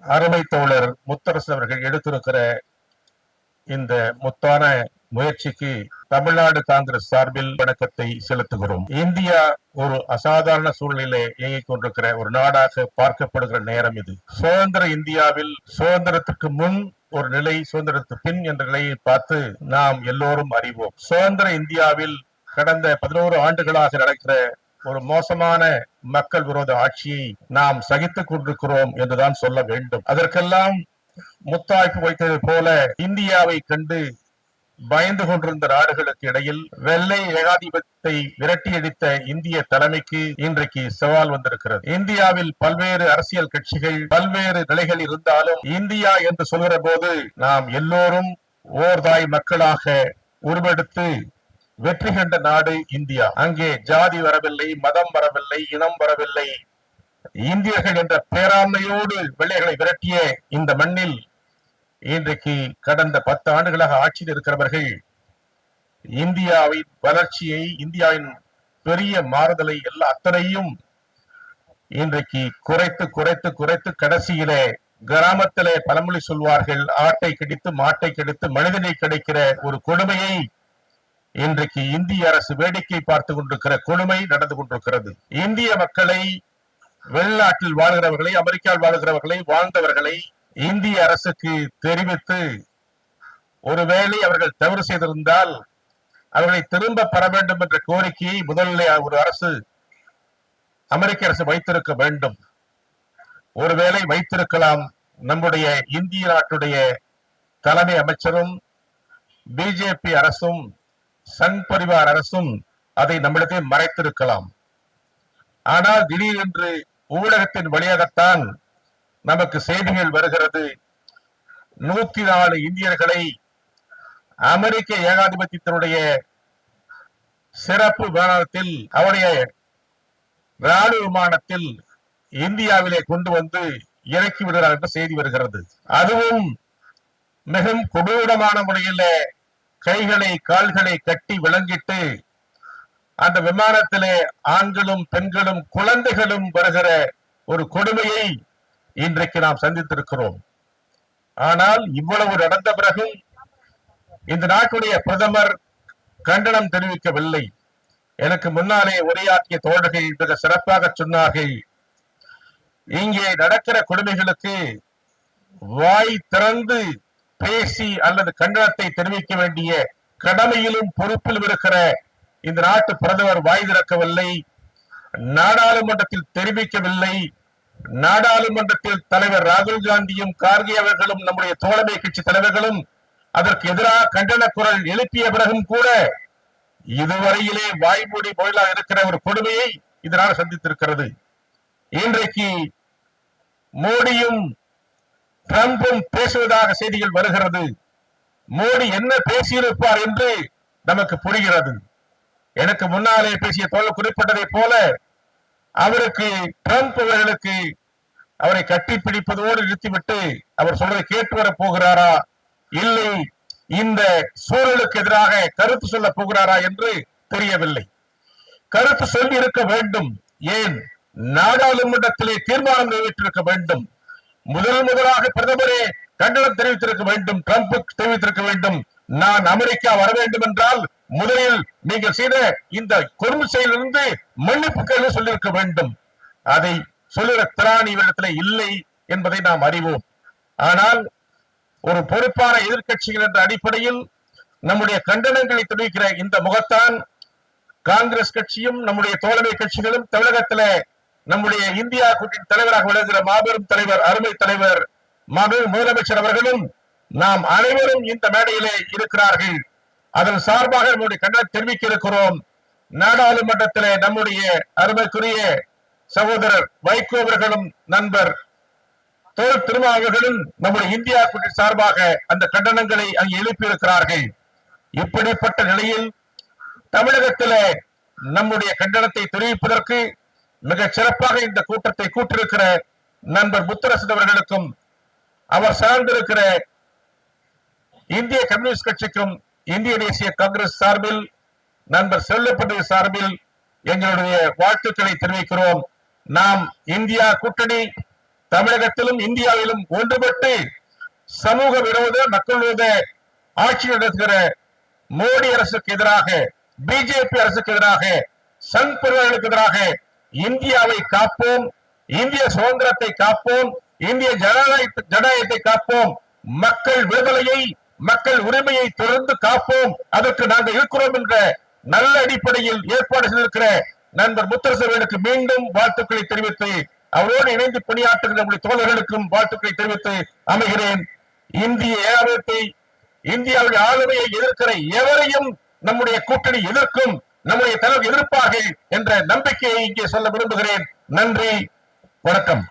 அருமை தோழர் முத்தரசு அவர்கள் எடுத்திருக்கிற இந்த முத்தான முயற்சிக்கு தமிழ்நாடு காங்கிரஸ் சார்பில் வணக்கத்தை செலுத்துகிறோம். இந்தியா ஒரு அசாதாரண சூழ்நிலை இயங்கிக் கொண்டிருக்கிற ஒரு நாடாக பார்க்கப்படுகிற நேரம் இது. சுதந்திர இந்தியாவில் சுதந்திரத்துக்கு முன் ஒரு நிலை, சுதந்திரத்துக்கு பின் என்ற நிலையை பார்த்து நாம் எல்லோரும் அறிவோம். சுதந்திர இந்தியாவில் கடந்த 11 ஆண்டுகளாக நடக்கிற ஒரு மோசமான மக்கள் விரோத ஆட்சியை நாம் சகித்துக் கொண்டிருக்கிறோம் என்றுதான் சொல்ல வேண்டும். அதற்கெல்லாம் முத்தாய்ப்பு வைத்தது போல இந்தியாவை கண்டு பயந்து கொண்டிருந்த நாடுகளுக்கு இடையில் வெள்ளை ஏகாதிபத்தியத்தை விரட்டியடித்த இந்திய தலைமைக்கு இன்றைக்கு சவால் வந்திருக்கிறது. இந்தியாவில் பல்வேறு அரசியல் கட்சிகள் பல்வேறு நிலைகள் இருந்தாலும் இந்தியா என்று சொல்கிற போது நாம் எல்லோரும் ஓர்தாய் மக்களாக உருவெடுத்து வெற்றி கண்ட நாடு இந்தியா. அங்கே ஜாதி வரவில்லை, மதம் வரவில்லை, இனம் வரவில்லை. இந்தியர்கள் என்ற பேராண்மையோடு வெள்ளைகளை விரட்டிய இந்த மண்ணில் இன்றைக்கு கடந்த 10 ஆண்டுகளாக ஆட்சியில் இருக்கிறவர்கள் இந்தியாவின் வளர்ச்சியை, இந்தியாவின் பெரிய மாறுதலை எல்லா அத்தனையும் இன்றைக்கு குறைத்து குறைத்து குறைத்து கடைசியிலே கிராமத்திலே பழமொழி சொல்வார்கள், ஆட்டை கடித்து மாட்டை கடித்து மனிதனை கிடைக்கிற ஒரு கொடுமையை இன்றைக்கு இந்திய அரசு வேடிக்கை பார்த்து கொண்டிருக்கிற கொடுமை நடந்து கொண்டிருக்கிறது. இந்திய மக்களை, வெளிநாட்டில் வாழ்கிறவர்களை, அமெரிக்காவில் வாழ்கிறவர்களை, வாழ்ந்தவர்களை இந்திய அரசுக்கு தெரிவித்து ஒருவேளை அவர்கள் தவறு செய்திருந்தால் அவர்களை திரும்ப பெற வேண்டும் என்ற கோரிக்கையை முதலில் ஒரு அரசு, அமெரிக்க அரசு வைத்திருக்க வேண்டும். ஒருவேளை வைத்திருக்கலாம். நம்முடைய இந்திய நாட்டுடைய தலைமை அமைச்சரும் பிஜேபி அரசும் சங் பரிவார் அரசும் அதை நம்மிடத்தில் மறைத்திருக்கலாம். ஆனால் திடீரென்று ஊடகத்தின் வழியாகத்தான் நமக்கு செய்திகள் வருகிறது. 104 இந்தியர்களை அமெரிக்க ஏகாதிபத்தியத்தினுடைய சிறப்பு விமானத்தில், அவருடைய ராணுவ விமானத்தில் இந்தியாவிலே கொண்டு வந்து இறக்கி விடுகிறார் என்ற செய்தி வருகிறது. அதுவும் மிகவும் கொடூரமான முறையில் கைகளை கால்களை கட்டி விளங்கிட்டு அந்த விமானத்திலே ஆண்களும் பெண்களும் குழந்தைகளும் வருகிற ஒரு கொடுமையை இன்றைக்கு நாம் சந்தித்திருக்கிறோம். ஆனால் இவ்வளவு நடந்த பிறகும் இந்த நாட்டுடைய பிரதமர் கண்டனம் தெரிவிக்கவில்லை. எனக்கு முன்னாலே உரையாற்றிய தோழர்கள் மிக சிறப்பாக சொன்னார்கள், இங்கே நடக்கிற கொடுமைகளுக்கு வாய் திறந்து பேசி அல்லது கண்டனத்தை தெரிவிக்க வேண்டிய கடமையிலும் பொறுப்பிலும் இருக்கிற இந்த நாட்டு பிரதமர் வாய் திறக்கவில்லை, நாடாளுமன்றத்தில் தெரிவிக்கவில்லை. நாடாளுமன்றத்தில் தலைவர் ராகுல் காந்தியும் கார்கே அவர்களும் நம்முடைய தோழமை கட்சி தலைவர்களும் அதற்கு எதிராக கண்டன குரல் எழுப்பிய பிறகும் கூட இதுவரையிலே வாய்மூடி பொருளாக இருக்கிற ஒரு கொடுமையை இந்த நாடு சந்தித்திருக்கிறது. இன்றைக்கு மோடியும் டிரம்பும் பேசுவதாக செய்திகள் வருகிறது. மோடி என்ன பேசியிருப்பார் என்று நமக்கு புரிகிறது. எனக்கு முன்னாலே பேசிய தோழர் குறிப்பிட்டதை போல அவருக்கு டிரம்ப் அவர்களுக்கு அவரை கட்டிப்பிடிப்பதோடு நிறுத்திவிட்டு அவர் சொல்வதை கேட்டு வர போகிறாரா, இல்லை இந்த சூழலுக்கு எதிராக கருத்து சொல்ல போகிறாரா என்று தெரியவில்லை. கருத்து சொல்லி இருக்க வேண்டும். ஏன் நாடாளுமன்றத்திலே தீர்மானம் நிறைவேற்றிருக்க வேண்டும். முதலாக பிரதமரே கண்டனம் தெரிவித்திருக்க வேண்டும். டிரம்ப் தெரிவித்திருக்க வேண்டும், நான் அமெரிக்கா வர வேண்டும் என்றால் முதலில் நீங்கள் செய்த இந்த கொடுமை செயலிலிருந்து மன்னிப்பு கேள்வி சொல்லியிருக்க வேண்டும். அதை சொல்லுகிற திராணி இவரிடத்தில் இல்லை என்பதை நாம் அறிவோம். ஆனால் ஒரு பொறுப்பான எதிர்கட்சிகள் என்ற அடிப்படையில் நம்முடைய கண்டனங்களை தெரிவிக்கிற இந்த முகத்தான் காங்கிரஸ் கட்சியும் நம்முடைய தோழமை கட்சிகளும் தமிழகத்தில் நம்முடைய இந்தியா கூட்டணி தலைவராக விளங்குகிற மாபெரும் தலைவர், அருமை தலைவர், மாபெரும் முதலமைச்சர் அவர்களும் நாம் அனைவரும் இந்த மேடையிலே இருக்கிறார்கள். அதன் சார்பாக நம்முடைய கண்டனம் தெரிவிக்க இருக்கிறோம். நாடாளுமன்றத்திலே நம்முடைய அருமைக்குரிய சகோதரர் வைகோ அவர்களும் நண்பர் தோல் திருமாவர்களும் நம்முடைய இந்தியா கூட்டணி சார்பாக அந்த கண்டனங்களை அங்கு எழுப்பி இருக்கிறார்கள். இப்படிப்பட்ட நிலையில் தமிழகத்திலே நம்முடைய கண்டனத்தை தெரிவிப்பதற்கு மிக சிறப்பாக இந்த கூட்டத்தை கூட்டிருக்கிற நண்பர் முத்தரசன் அவர்களுக்கும் அவர் சார்ந்திருக்கிற இந்திய கம்யூனிஸ்ட் கட்சிக்கும் இந்திய தேசிய காங்கிரஸ் சார்பில் நண்பர் செல்லப்பட்டி சார்பில் எங்களுடைய வாழ்த்துக்களை தெரிவிக்கிறோம். நாம் இந்தியா கூட்டணி தமிழகத்திலும் இந்தியாவிலும் ஒன்றுபட்டு சமூக விரோத மக்கள் விரோத ஆட்சி நடத்துகிற மோடி அரசுக்கு எதிராக, பிஜேபி அரசுக்கு எதிராக, சங் பரிவார்களுக்கு எதிராக இந்தியாவை காப்போம், இந்திய சுதந்திரத்தை காப்போம், இந்திய ஜனநாயகத்தை காப்போம், மக்கள் விடுதலையை, மக்கள் உரிமையை தொடர்ந்து காப்போம். அதற்கு நாங்கள் இருக்கிறோம் என்ற நல்ல அடிப்படையில் ஏற்பாடு செய்திருக்கிற நண்பர் முத்தரசனுக்கு மீண்டும் வாழ்த்துக்களை தெரிவித்து, அவரோடு இணைந்து பணியாற்றுகிற நம்முடைய தோழர்களுக்கும் வாழ்த்துக்களை தெரிவித்து அமைகிறேன். இந்திய ஏகாதிபத்தியத்தை, இந்தியாவுடைய ஆளுமையை எதிர்க்கிற எவரையும் நம்முடைய கூட்டணி எதிர்க்கும், நம்முடைய தலைவர் எதிர்ப்பார்கள் என்ற நம்பிக்கையை இங்கே சொல்ல விரும்புகிறேன். நன்றி, வணக்கம்.